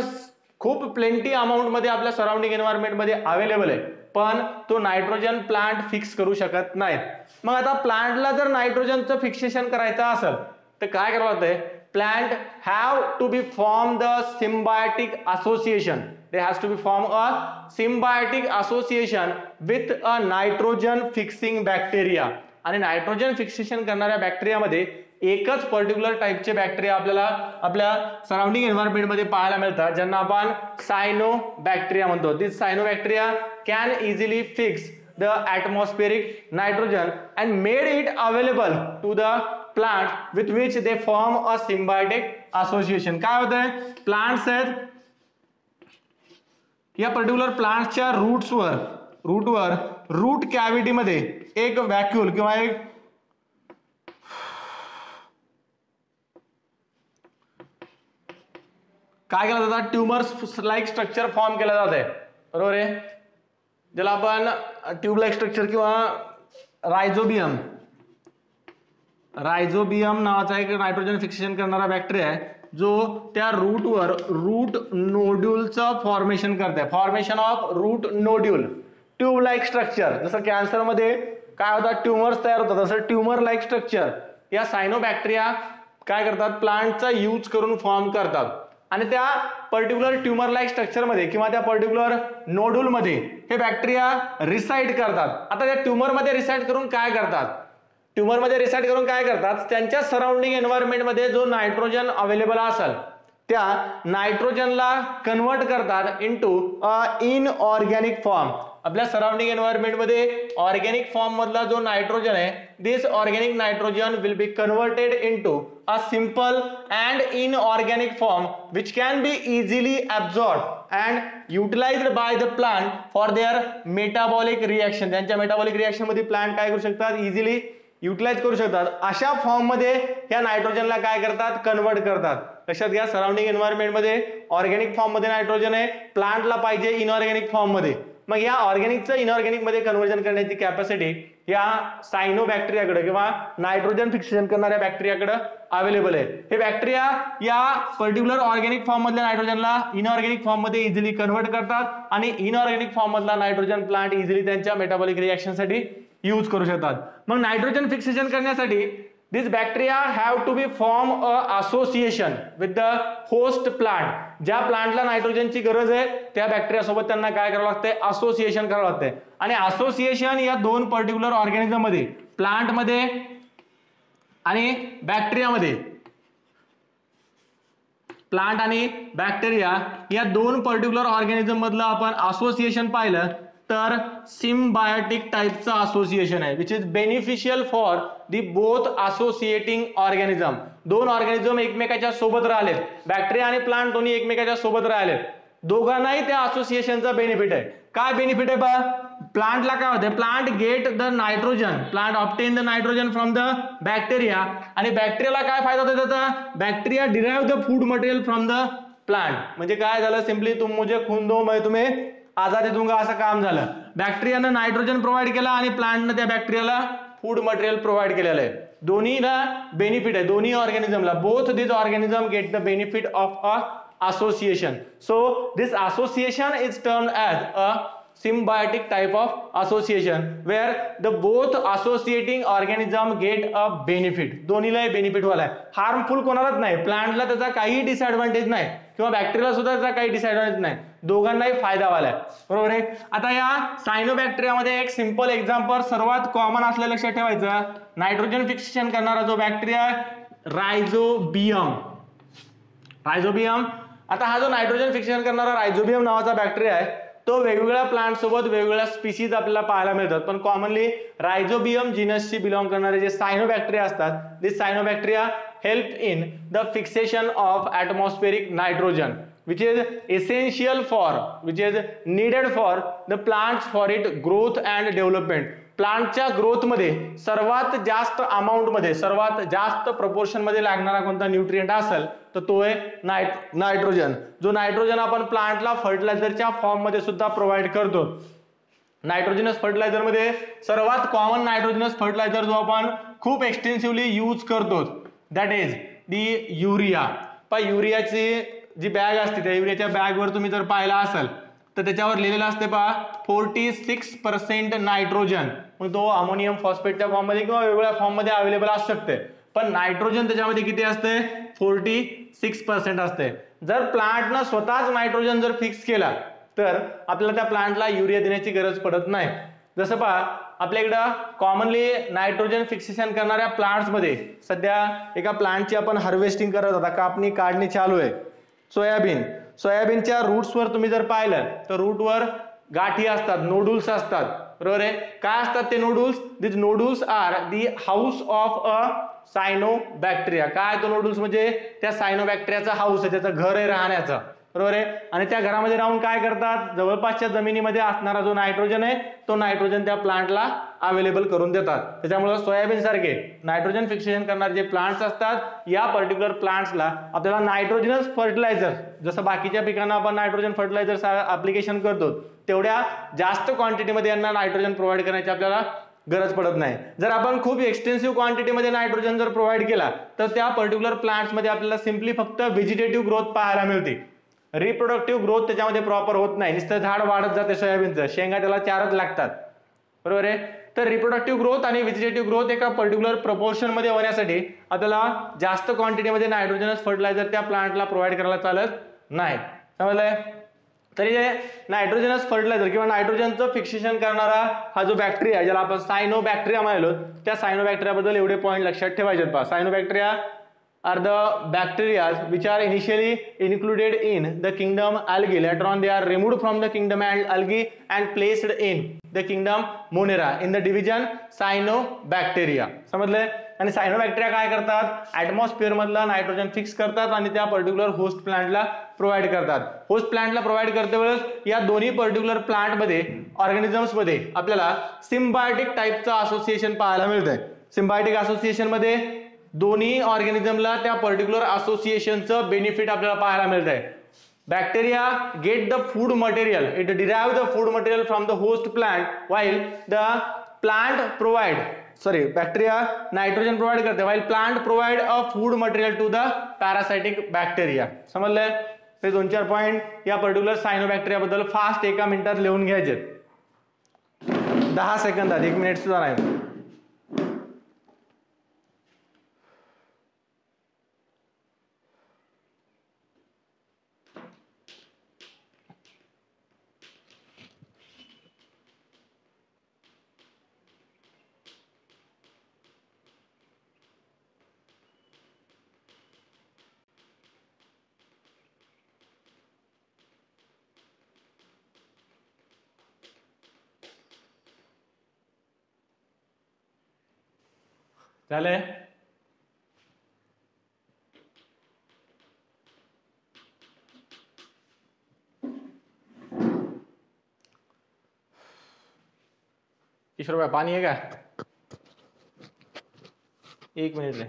खूप प्लेंटी अमाउंट मध्ये आपल्या सराउंडिंग एन्व्हायरमेंट मध्ये अवेलेबल आहे, पण तो नायट्रोजन प्लांट फिक्स करू शकत नाहीत. मग आता प्लांटला जर नायट्रोजनचं फिक्सेशन करायचं असेल तर काय करावं लागतंय? Plant have to be form the symbiotic association. There has to be form a symbiotic association with a nitrogen fixing bacteria. आणि नायट्रोजन फिक्सेशन करणाऱ्या बॅक्टेरियामध्ये एकच पर्टिक्युलर टाइपचे बॅक्टेरिया आपल्याला आपल्या सराउंडिंग एन्व्हायरमेंट मध्ये पाहायला मिळतात, ज्यांना आपण सायनोबॅक्टेरिया म्हणतो. This cyanobacteria can easily fix the atmospheric nitrogen and made it available to the plant with which they form a symbiotic association. काय होतंय? प्लांट्स आहेत, या पर्टिक्युलर प्लांटच्या रूटवर रूट कॅव्हिटी मध्ये एक व्हॅक्यूल किंवा एक काय केलं जातं? ट्यूमर्स लाईक स्ट्रक्चर फॉर्म केलं जाते, बरोबर आहे. ज्याला आपण ट्यूब लाईक स्ट्रक्चर किंवा रायझोबियम नावाचा एक नायट्रोजन फिक्सेशन करणारा बॅक्टेरिया आहे, जो त्या रूटवर रूट नोड्यूलचं फॉर्मेशन करते. Formation of root nodule, tube like structure. जसं कॅन्सरमध्ये काय होतात? ट्यूमर्स तयार होतात, तसं ट्यूमर लाईक स्ट्रक्चर या सायनोबॅक्टेरिया काय करतात? प्लांटचा यूज करून फॉर्म करतात. आणि त्या पर्टिक्युलर ट्यूमर लाईक स्ट्रक्चर मध्ये किंवा त्या पर्टिक्युलर नोड्यूल मध्ये हे बॅक्टेरिया रिसाइड करतात. आता त्या ट्यूमर मध्ये रिसाइड करून काय करतात? त्यांच्या सराउंडिंग एन्व्हायरमेंट मध्ये जो नायट्रोजन अवेलेबल असेल त्या नायट्रोजनला कन्वर्ट करतात इनटू इनऑर्गॅनिक फॉर्म. आपल्या सराउंडिंग एन्व्हायरमेंट मध्ये ऑर्गॅनिक फॉर्म मधला जो नायट्रोजन आहे, this organic nitrogen will be converted into a simple and inorganic form which can be easily absorb and utilized by the plant for their metabolic reaction. त्यांच्या metabolic reaction मध्ये plant काय करू शकतात? Easily utilise करू शकतात. अशा form मध्ये या नायट्रोजनला काय करतात? कन्वर्ट करतात. लक्षात घ्या, सराउंडिंग एन्व्हायरमेंट मध्ये ऑर्गॅनिक फॉर्म मध्ये नायट्रोजन आहे, प्लांटला पाहिजे इनऑर्गॅनिक फॉर्म मध्ये. मग या ऑर्गॅनिकचं इनऑर्गॅनिक मध्ये कन्व्हर्जन करण्याची कॅपॅसिटी या सायनोबॅक्टेरियाकडे किंवा नायट्रोजन फिक्सेशन करणाऱ्या बॅक्टेरियाकडे अवेलेबल आहे. हे बॅक्टेरिया या पर्टिक्युलर ऑर्गॅनिक फॉर्म मधल्या नायट्रोजनला इनऑर्गॅनिक फॉर्म मध्ये इझिली कन्वर्ट करतात आणि इनऑर्गॅनिक फॉर्म मधला नायट्रोजन प्लांट इझिली त्यांच्या मेटाबॉलिक रिएक्शन साठी यूज करू शकतात. मग नायट्रोजन फिक्सेशन करण्यासाठी this bacteria have to be form a association with the host plant. ज्या प्लांटला नायट्रोजनची गरज आहे त्या बॅक्टेरिया सोबत त्यांना काय करावं लागतंय? असोसिएशन करावं लागतंय. आणि असोसिएशन या दोन पर्टिक्युलर ऑर्गॅनिझम मध्ये, प्लांट मध्ये आणि बॅक्टेरियामध्ये, प्लांट आणि बॅक्टेरिया या दोन पर्टिक्युलर ऑर्गॅनिझम मधलं आपण असोसिएशन पाहिलं तर सिम्बायोटिक टाइपचं असोसिएशन आहे, which is beneficial for the both associating organism. दोन ऑर्गॅनिझम एकमेकाच्या सोबत राहिलेत, बॅक्टेरिया आणि प्लांट दोन्ही एकमेकाच्या सोबत राहिलेत, दोघांनाही त्या असोसिएशनचा बेनिफिट आहे. काय बेनिफिट आहे बा? प्लांटला काय होतं? Plant get the nitrogen, plant obtain the nitrogen from the bacteria. आणि बॅक्टेरियाला काय फायदा होतो त्याचा? Bacteria derive the food material from the plant. म्हणजे काय झालं? सिंपली तुम मुझे खून दो मैं तुम्हें आजादी दूंगा असं काम झालं. बॅक्टेरियानं नायट्रोजन प्रोव्हाइड केला आणि प्लांटनं त्या बॅक्टेरियाला फूड मटेरियल प्रोव्हाइड केलेलं आहे. दोन्हीला बेनिफिट आहे, दोन्ही ऑर्गॅनिझमला. Both this organism get the benefit of a association. So this association is termed as a symbiotic type of association where the both associating organism get a benefit. दोन्हीला benefit वाला आहे. Harmful कोणालाच नाही, प्लांटला त्याचा काही डिसएडव्हान्टेज नाही किंवा बॅक्टेरियाला सुद्धा त्याचा काही डिसएडव्हान्टेज नाही, दोघांनाही फायदा वाला आहे, बरोबर आहे. आता या सायनोबॅक्टेरियामध्ये एक सिंपल एक्झाम्पल सर्वात कॉमन असलं लक्षात ठेवायचं, नायट्रोजन फिक्सेशन करणारा जो बॅक्टेरिया रायझोबियम. आता हा जो नायट्रोजन फिक्सेशन करणारा रायझोबियम नावाचा बॅक्टेरिया आहे तो वेगवेगळ्या प्लांट सोबत वेगवेगळ्या स्पीशीज आपल्याला पाहायला मिळतात, पण कॉमनली रायझोबियम जीनसशी बिलॉंग करणारे जे सायनोबॅक्टेरिया असतात, this cyanobacteria help in the fixation of atmospheric nitrogen which is essential for, which is needed for the plants for its growth and development. प्लांटच्या ग्रोथ मध्ये सर्वात जास्त अमाउंट मध्ये, सर्वात जास्त प्रपोर्शन मध्ये लागणारा कोणता न्यूट्रिएंट असेल तर तो आहे नायट्रोजन. जो नायट्रोजन आपण प्लांटला फर्टिलायझरच्या फॉर्म मध्ये सुद्धा प्रोव्हाइड करतो. नायट्रोजनस फर्टिलायझर मध्ये सर्वात कॉमन नायट्रोजनस फर्टिलायझर जो आपण खूप एक्सटेन्सिव्हली यूज करतो दॅट इज दी युरिया. युरियाची जी बॅग असते त्या युरियाच्या बॅगवर तुम्ही जर पाहिला असेल तर त्याच्यावर लिहिलेलं असते 46% नायट्रोजन. मग तो अमोनियम फॉस्फेटच्या फॉर्म मध्ये किंवा वेगवेगळ्या फॉर्म मध्ये अवेलेबल असू शकते, पण नायट्रोजन त्याच्यामध्ये किती असते? 46% असते. जर प्लांटनं स्वतःच नायट्रोजन जर फिक्स केला तर आपल्याला त्या प्लांटला युरिया देण्याची गरज पडत नाही. जसं आपल्या इकडं कॉमनली नायट्रोजन फिक्सेशन करणाऱ्या प्लांट्स मध्ये सध्या एका प्लांटची आपण हार्वेस्टिंग करत होता, काढणी चालू आहे. सोयाबीनच्या रूट्सवर तुम्ही जर पाहिलं तर रूटवर गाठी असतात, नोडुल्स असतात, बरोबर आहे. काय असतात ते nodules? This nodules are the house of a cyanobacteria. काय तो नोडुल्स म्हणजे त्या सायनोबॅक्टेरियाचा हाऊस आहे, त्याचं घर आहे राहण्याचं, बरोबर आहे. आणि त्या घरामध्ये राहून काय करतात? जवळपासच्या जमिनीमध्ये असणारा जो नायट्रोजन आहे तो नायट्रोजन त्या प्लांटला अवेलेबल करून देतात. त्याच्यामुळे सोयाबीन सारखे नायट्रोजन फिक्सेशन करणारे जे प्लांट्स असतात या पर्टिक्युलर प्लांट्सला आपल्याला नायट्रोजनस फर्टिलायझर, जसं बाकीच्या पिकांना आपण नायट्रोजन फर्टिलायझर ऍप्लिकेशन करतो तेवढ्या जास्त क्वांटिटीमध्ये यांना नायट्रोजन प्रोव्हाइड करण्याची आपल्याला गरज पडत नाही. जर आपण खूप एक्सटेन्सिव्ह क्वांटिटीमध्ये नायट्रोजन जर प्रोव्हाइड केला तर त्या पर्टिक्युलर प्लांट्समध्ये आपल्याला सिम्पली फक्त व्हेजिटेटिव्ह ग्रोथ पाहायला मिळते. रिप्रोडक्टिव्ह ग्रोथ त्याच्यामध्ये प्रॉपर होत नाही. नुसतं झाड वाढत जाते सोयाबीनचं, शेंगा त्याला 4च लागतात, बरोबर आहे. तर रिप्रोडक्टिव्ह ग्रोथ आणि व्हेजिटेटिव्ह ग्रोथ एका पर्टिक्युलर प्रपोर्शन मध्ये होण्यासाठी आपल्याला जास्त क्वांटिटीमध्ये नायट्रोजनस फर्टिलायझर त्या प्लांटला प्रोव्हाइड करायला चालत नाही. समजलंय? तरी जे नायट्रोजनस फर्टिलायझर किंवा नायट्रोजनचं फिक्सेशन करणारा हा जो बॅक्टेरिया आहे ज्याला आपण सायनोबॅक्टेरिया म्हणलो, त्या सायनोबॅक्टेरिया बद्दल एवढे पॉईंट लक्षात ठेवायचे. Cyanobacteria are the bacteria which are initially included in the kingdom algae. Later on they are removed from the kingdom algae and placed in the kingdom Monera in the division Cyanobacteria. समजले? आणि cyanobacteria काय करतात? Atmosphere मधला nitrogen fix करतात आणि त्या particular host प्लांटला provide करतात. Host प्लांटला provide करते वेळेस या दोन्ही पर्टिक्युलर प्लांट मध्ये ऑर्गॅनिझम्स मध्ये आपल्याला सिम्बायोटिक टाइपचं असोसिएशन पाहायला मिळतंय. सिम्बायोटिक असोसिएशन मध्ये दोन्ही ऑर्गॅनिझमला त्या पर्टिक्युलर असोसिएशनचं बेनिफिट आपल्याला पाहायला मिळत आहे. Bacteria get the food material, it derive the food material from the host plant while the plant provide bacteria nitrogen provide करते while plant provide a food material to the parasitic bacteria. समजलंय? ते 2-4 point या particular cyanobacteria बद्दल fast एका मिनिटात लिहून घ्यायचे. 10 सेकंदात, 1 मिनिट सुद्धा नाही. झालंय? किशोर भाई पानी है क्या? 1 मिनिट ले.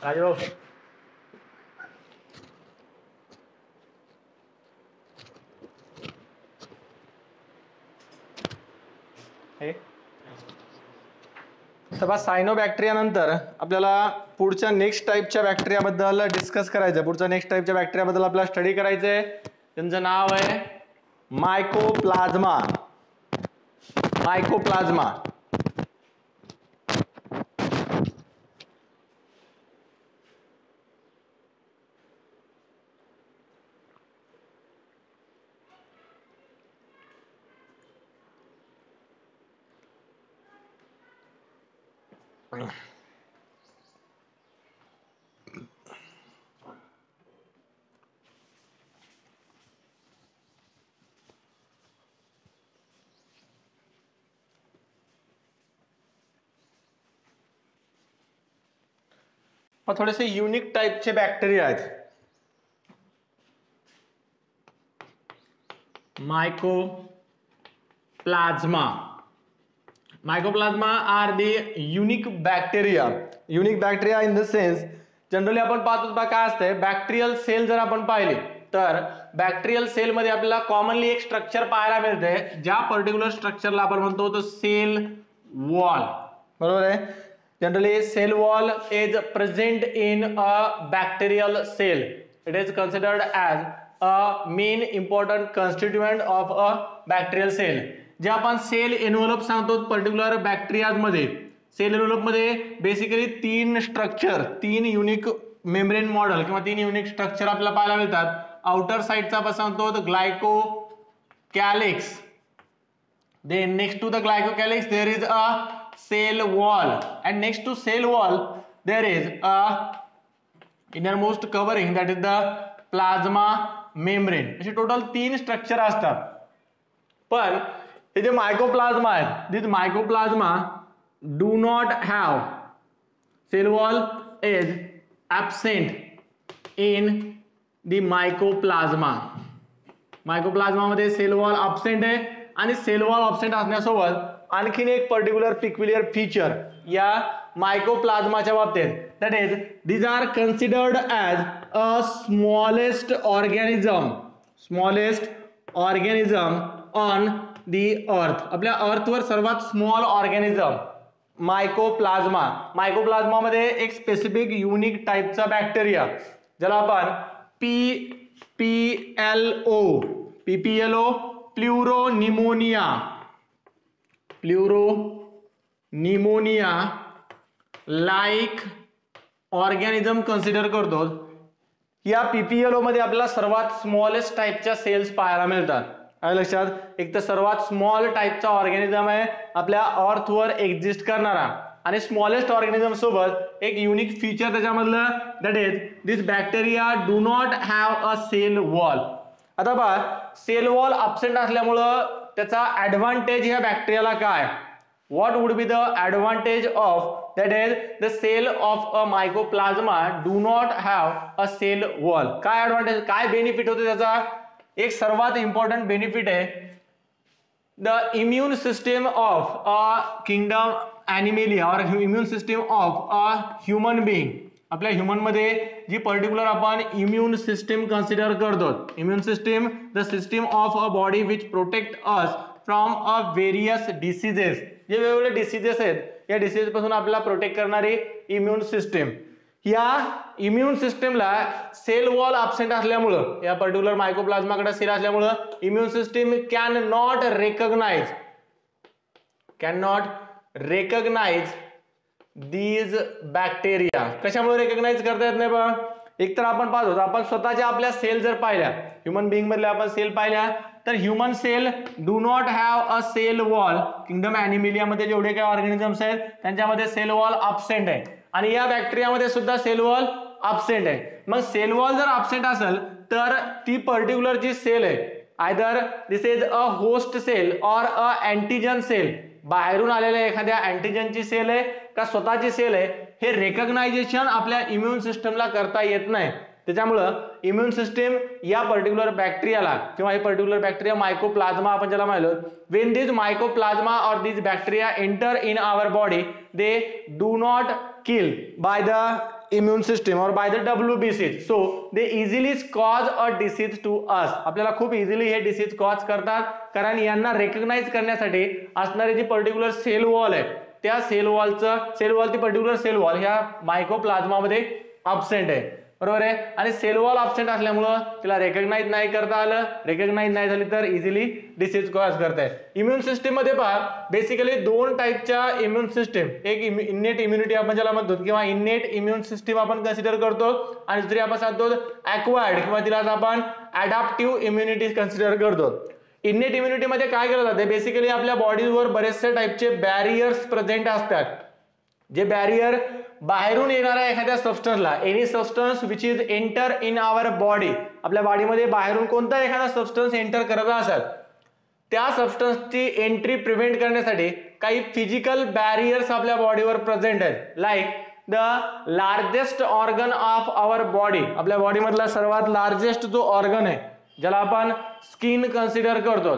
राजू तर बस सायनोबॅक्टेरिया नंतर आपल्याला पुढच्या नेक्स्ट टाईपच्या बॅक्टेरिया बद्दल डिस्कस करायचं. पुढच्या नेक्स्ट टाईपच्या बॅक्टेरिया बद्दल आपल्याला स्टडी करायचंय. त्यांचं नाव आहे मायकोप्लाझ्मा. मायकोप्लाझ्मा. थोडेसे युनिक टाइपचे बॅक्टेरिया आहेत. मायकोप्लाझ्मा mycoplasma. Mycoplasma are the unique bacteria. Unique bacteria in the sense generally आपण पाहतो बघा काय असते, बॅक्टेरियल सेल जर आपण पाहिले तर बॅक्टेरियल सेल मध्ये आपल्याला कॉमनली एक स्ट्रक्चर पाहायला मिळते, ज्या पर्टिक्युलर स्ट्रक्चरला आपण म्हणतो तो सेल वॉल. बरोबर आहे. Generally cell wall is present in a bacterial cell. It is considered as a main important constituent of a bacterial cell. जे आपण सेल एन्व्हलप सांगतो पर्टिक्युलर बॅक्टेरियाज मध्ये, सेल एन्व्हलप मध्ये बेसिकली तीन युनिक मेम्ब्रेन मॉडेल किंवा 3 unique structure आपल्याला पाहायला मिळतात. आउटर साइडचा आपण सांगतो glycocalyx. Then next to the glycocalyx there is a cell wall, and next to cell wall there is a innermost covering that is the plasma membrane. असे total 3 structure असतात. पण हे जे मायकोप्लाझ्मा आहेत, दिस मायकोप्लाझ्मा do not have cell wall is absent in the mycoplasma. मायकोप्लाझ्मा मध्ये sale wall absent आहे, आणि sale wall absent असण्यासोबत आणखीन एक पर्टिक्युलर पिक्युलियर फीचर या मायकोप्लाझ्माच्या बाबतीत, that is these are considered as a smallest organism on the earth. आपल्या अर्थवर सर्वात small organism मायकोप्लाझ्मा मध्ये एक स्पेसिफिक युनिक टाइपचा बॅक्टेरिया ज्याला आपण PPLO प्लुरोनिमोनिया लाइक ऑर्गॅनिझम कन्सिडर करतो. या PPLO मध्ये आपल्याला सर्वात स्मॉलेस्ट टाइपच्या सेल्स पाहायला मिळतात. आहे लक्षात. एक तर सर्वात स्मॉल टाइपचा ऑर्गॅनिझम आहे आपल्या अर्थवर एक्झिस्ट करणारा, आणि स्मॉलेस्ट ऑर्गॅनिझम सोबत एक युनिक फीचर त्याच्यामधलं, that is this bacteria do not have a cell wall. आता पहा, सेल वॉल अब्सेंट असल्यामुळं त्याचा ऍडव्हान्टेज ह्या बॅक्टेरियाला काय, what would be the advantage of that is the cell of a mycoplasma do not have a cell wall. काय advantage, काय benefit होते त्याचा. एक सर्वात इम्पॉर्टंट बेनिफिट आहे, the immune system of a kingdom animalia और immune system of a human being. आपल्या human मध्ये जी पर्टिक्युलर आपण इम्यून सिस्टम कन्सिडर करतो, immune system the system of a body which protect us from a various diseases. जे वेगवेगळे diseases आहेत, या डिसीज पासून आपल्याला प्रोटेक्ट करणारी इम्यून सिस्टम. या इम्यून सिस्टमला सेल वॉल अब्सेंट असल्यामुळं, या पर्टिक्युलर मायकोप्लाझ्माकडे सेल असल्यामुळं immune system can not recognise these bacteria. कशामुळे रेकग्नाइज करता येत नाही बघा. एक तर आपण पाहतो, आपण स्वतःच्या आपल्या सेल जर पाहिल्या, ह्युमन बिंग मधल्या आपण सेल पाहिल्या, तर human cell do not have a cell wall. Kingdom Animalia मध्ये जेवढे काही ऑर्गॅनिझम्स आहेत त्यांच्यामध्ये सेल वॉल अब्सेंट आहे, आणि या बॅक्टेरियामध्ये सुद्धा सेल वॉल अब्सेंट आहे. मग सेल वॉल जर अब्सेंट असेल तर ती पर्टिक्युलर जी सेल आहे, either this is a host cell or a antigen sale, बाहेरून आलेल्या एखाद्या अँटीजनची सेल आहे का स्वतःची सेल आहे, हे रेकग्नायझेशन आपल्या इम्यून सिस्टमला करता येत नाही. त्याच्यामुळं इम्यून सिस्टम या पर्टिक्युलर बॅक्टेरियाला, किंवा हे पर्टिक्युलर बॅक्टेरिया मायकोप्लाझ्मा आपण ज्याला म्हणलो, when these mycoplasma or these bacteria enter in our body, they do not kill by the immune system or by the WBCs, so they easily cause a disease to us. आपल्याला खूप easily हे disease cause करतात, कारण यांना recognise करण्यासाठी असणारी जी particular sale wall आहे, त्या सेल वॉल ती पर्टिक्युलर सेल वॉल ह्या मायकोप्लाझ्मा मध्ये अब्सेंट आहे. बरोबर आहे. आणि सेल वॉल अब्सेंट असल्यामुळं तिला रेकग्नाइज नाही करता आलं, रेकग्नाइज नाही झाली तर इझिली डिसीज कॉज करताय. इम्यून सिस्टम मध्ये पहा, बेसिकली 2 टाइपच्या इम्यून सिस्टम, एक इन्नेट इम्युनिटी आपण ज्याला म्हणतो किंवा इन्नेट इम्यून सिस्टम आपण कन्सिडर करतो, आणि दुसरी आपण सांगतो ॲक्वायर्ड किंवा तिला आपण अडॅप्टिव्ह इम्युनिटी कन्सिडर करतो. इन्नेट इम्युनिटी मध्ये काय केलं जाते, बेसिकली आपल्या बॉडीवर बरेचसे टाइपचे बॅरियर्स प्रेझेंट असतात, जे बॅरियर बाहेरून येणाऱ्या एखाद्या सबस्टन्सला, any substance which is enter in our body, आपल्या बॉडीमध्ये बाहेरून कोणता एखादा सबस्टन्स एंटर करत असेल, त्या सबस्टन्सची एंट्री प्रिव्हेंट करण्यासाठी काही फिजिकल बॅरियर्स आपल्या बॉडीवर प्रेझेंट आहेत. Like the largest organ of our body, आपल्या बॉडीमधला सर्वात लार्जेस्ट जो ऑर्गन आहे ज्याला आपण स्किन कन्सिडर करतो,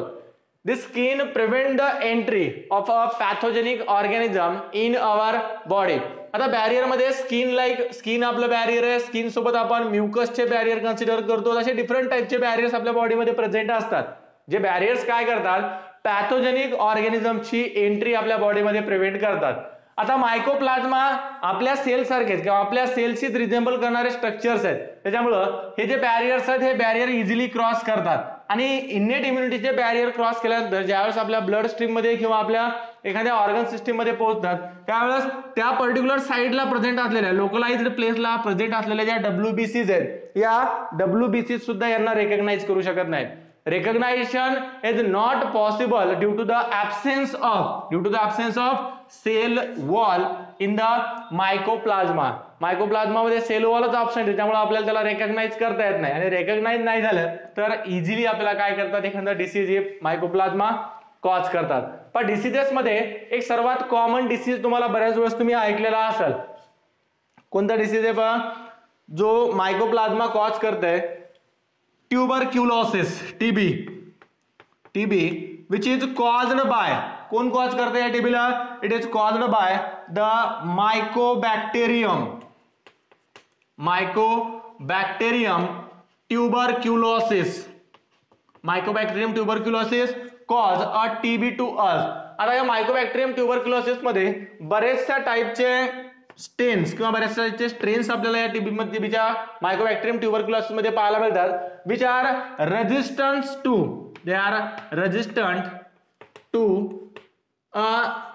This skin prevent the entry of a pathogenic organism in our body. आता बॅरियर मध्ये स्किन आपलं बॅरियर आहे, स्किन सोबत आपण म्युकसचे बॅरियर कन्सिडर करतो. असे डिफरंट टाइपचे बॅरियर्स आपल्या बॉडीमध्ये प्रेझेंट असतात. जे बॅरियर्स काय करतात, पॅथोजेनिक ऑर्गॅनिझमची एंट्री आपल्या बॉडीमध्ये प्रिव्हेंट करतात. आता मायकोप्लाझ्मा आपल्या सेल सारखेच किंवा आपल्या सेलशीच रिझेंबल करणारे स्ट्रक्चर्स आहेत. त्याच्यामुळं हे जे बॅरियर्स आहेत हे बॅरियर इझिली क्रॉस करतात आणि इनेट इम्युनिटीचे बॅरियर क्रॉस केल्यानंतर ज्यावेळेस आपल्या ब्लड स्ट्रीम मध्ये किंवा आपल्या एखाद्या ऑर्गन सिस्टीम मध्ये पोहोचतात त्यावेळेस त्या पर्टिक्युलर साईडला प्रेझेंट असलेल्या लोकलाइज्ड प्लेसला प्रेझेंट असलेल्या ज्या WBCs आहेत या WBCs सुद्धा यांना रेकग्नाइज करू शकत नाहीत. Recognition is not possible due to the absence of cell wall in the mycoplasma. मायकोप्लाझ्मा मध्ये सेल वॉलच अब्सेंट आहे, त्यामुळे आपल्याला त्याला रेकग्नाइज करता येत नाही आणि रेकग्नाइज नाही झालं तर इझिली आपल्याला काय करतात, एखादा डिसीज हे मायकोप्लाझ्मा कॉज करतात. पण डिसीजेस मध्ये एक सर्वात कॉमन डिसीज तुम्हाला बऱ्याच वेळेस तुम्ही ऐकलेला असेल. कोणता डिसीज आहे पहा जो मायकोप्लाझ्मा कॉज करते, tuberculosis, TB which is caused by, कोण कॉज करते या टीबीला, it is caused by the mycobacterium tuberculosis. Mycobacterium tuberculosis cause a TB to us. आता या मायकोबॅक्टेरियम ट्यूबरक्युलोसिस मध्ये बरेचशा टाइपचे स्टेन्स किंवा बऱ्याच टाइपचे स्ट्रेन्स आपल्याला या टीबीच्या मायकोबॅक्टेरियम ट्यूबरक्युलोसिस मध्ये पाहायला मिळतात, which are resistant to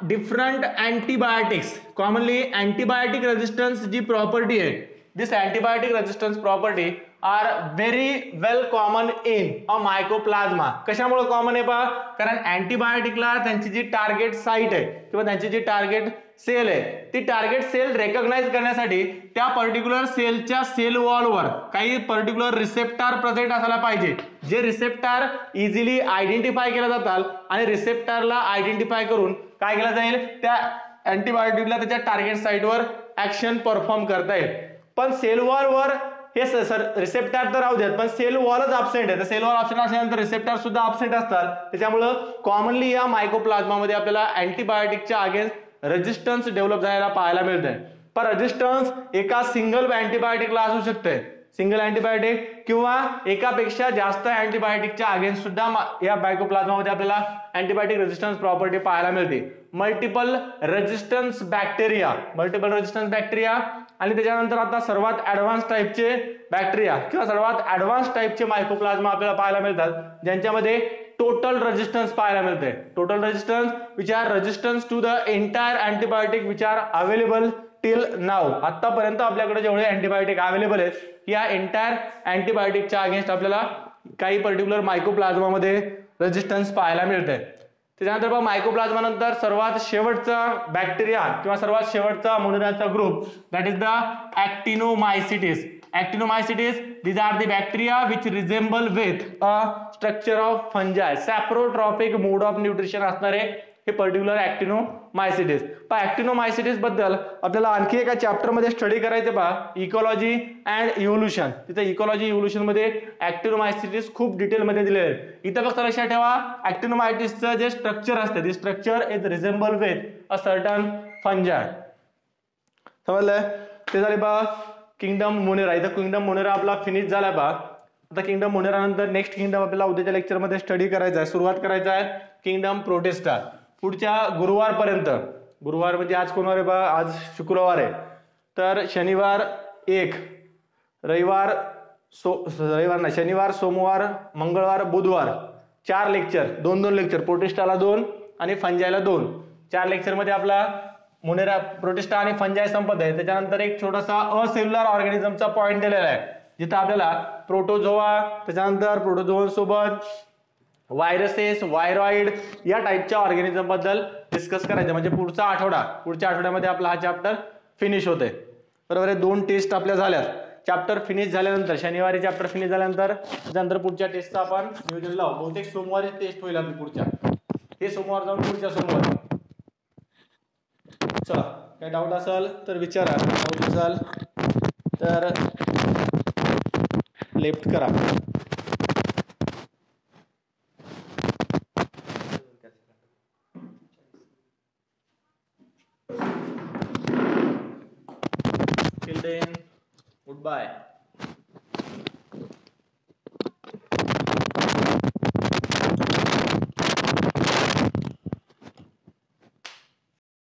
different antibiotics. Commonly antibiotic resistance जी प्रॉपर्टी आहे, this antibiotic resistance property are very well common in a mycoplasma. कशामुळे कॉमन आहे पहा, कारण अँटीबायोटिकला त्यांची जी टार्गेट साईट आहे किंवा त्यांची जी टार्गेट सेल आहे ती टार्गेट सेल रेकग्नाइज करण्यासाठी त्या पर्टिक्युलर सेलच्या सेल वॉलवर काही पर्टिक्युलर रिसेप्टर प्रेझेंट असायला पाहिजे. जे रिसेप्टर इझिली आयडेंटिफाय केले जातात आणि रिसेप्टरला आयडेंटिफाय करून काय केलं जाईल, त्या अँटीबायोटिकला त्याच्या टार्गेट साईटवर ऍक्शन परफॉर्म करता येईल. पण सेल वॉलवर हे रिसेप्टर तर राहू देत पण सेल वॉलच अब्सेंट आहे. तर सेल वॉल अब्सेंट असल्यानंतर रिसेप्टर सुद्धा अब्सेंट असतात. त्याच्यामुळे कॉमनली या मायकोप्लाझ्मा मध्ये आपल्याला अँटीबायोटिकच्या अगेन्स्ट रेजिस्टन्स डेव्हलप झालेला पाहायला मिळतंय. पण रेजिस्टन्स एका सिंगल अँटीबायोटिकला असू शकते, सिंगल अँटीबायोटिक किंवा एकापेक्षा जास्त अँटीबायोटिकच्या अगेन्स्ट सुद्धा या मायकोप्लाझ्मा मध्ये आपल्याला अँटीबायोटिक रेजिस्टन्स प्रॉपर्टी पाहायला मिळते. मल्टिपल रेजिस्टन्स बॅक्टेरिया आणि त्याच्यानंतर आता सर्वात ऍडव्हान्स टाइपचे बॅक्टेरिया किंवा सर्वात ऍडव्हान्स टाइपचे मायकोप्लाझ्मा आपल्याला पाहायला मिळतात, ज्यांच्यामध्ये टोटल रेजिस्टन्स पाहायला मिळते. Total resistance which are resistance to the entire antibiotic which are available till now. आतापर्यंत आपल्याकडे जेवढे अँटीबायोटिक अवेलेबल आहेत या एंटायर अँटीबायोटिकच्या अगेन्स्ट आपल्याला काही पर्टिक्युलर मायकोप्लाझ्मा मध्ये रेजिस्टन्स पाहायला मिळते. त्याच्यानंतर मायकोप्लाझ्मा नंतर सर्वात शेवटचा बॅक्टेरिया किंवा सर्वात शेवटचा मोनोराचा group that is the actinomycetes. these are the bacteria which resemble with a structure of fungi, saprotrophic mode of nutrition असणारे हे पर्टिक्युलर ऍक्टिनोमायसिटिस. ऍक्टिनोमायसिटिस बद्दल आपल्याला आणखी एका चॅप्टर मध्ये स्टडी करायचं पहा, इकॉलॉजी अँड इव्होल्युशन. तिथे इकॉलॉजी इव्होल्युशन मध्ये ऍक्टिनोमायसिटिस खूप डिटेल मध्ये दिलेले आहेत. इथं फक्त लक्षात ठेवा ऍक्टिनोमायसिटिसचं जे स्ट्रक्चर असते this structure is resemble with a certain fungi. समजलं? ते झाले पहा किंगडम मोनेरा. इथं किंगडम मोनेरा आपला फिनिश झाला पहा. आता किंगडम मोनेरा नंतर नेक्स्ट किंगडम आपल्याला उद्याच्या लेक्चर मध्ये स्टडी करायचा आहे, सुरुवात करायचा आहे किंगडम प्रोटिस्टा. पुढच्या गुरुवारपर्यंत, गुरुवार म्हणजे आज कोणवार आहे पहा, आज शुक्रवार आहे, तर शनिवार 1, रविवार नाही, शनिवार, सोमवार, मंगळवार, बुधवार 4 लेक्चर, 2 लेक्चर, प्रोटिस्टाला 2 आणि फंजायला 2. 4 लेक्चर मध्ये आपला मोनेरा, प्रोटिस्टा आणि फंजाय संपत आहे. त्याच्यानंतर एक छोटासा असेल्युलर ऑर्गॅनिझमचा पॉइंट दिलेला आहे जिथं आपल्याला प्रोटोझोआ, त्याच्यानंतर प्रोटोझोआ सोबत व्हायरसेस, व्हायरॉइड या टाइपच्या ऑर्गॅनिझम बद्दल डिस्कस करायचं. म्हणजे पुढच्या आठवड्यामध्ये आपला हा चॅप्टर फिनिश होते. बरोबर आहे. 2 टेस्ट आपल्या झाल्यात. चॅप्टर फिनिश झाल्यानंतर शनिवारी चॅप्टर फिनिश झाल्यानंतर त्यानंतर पुढच्या टेस्टचा आपण नियोजन लावू. बहुतेक सोमवारी टेस्ट होईल आपली पुढच्या, हे सोमवार जाऊन पुढच्या सोमवारी. चला, काही डाऊट असेल तर विचारा, डाऊट असेल तर लेफ्ट करा. Then good bye.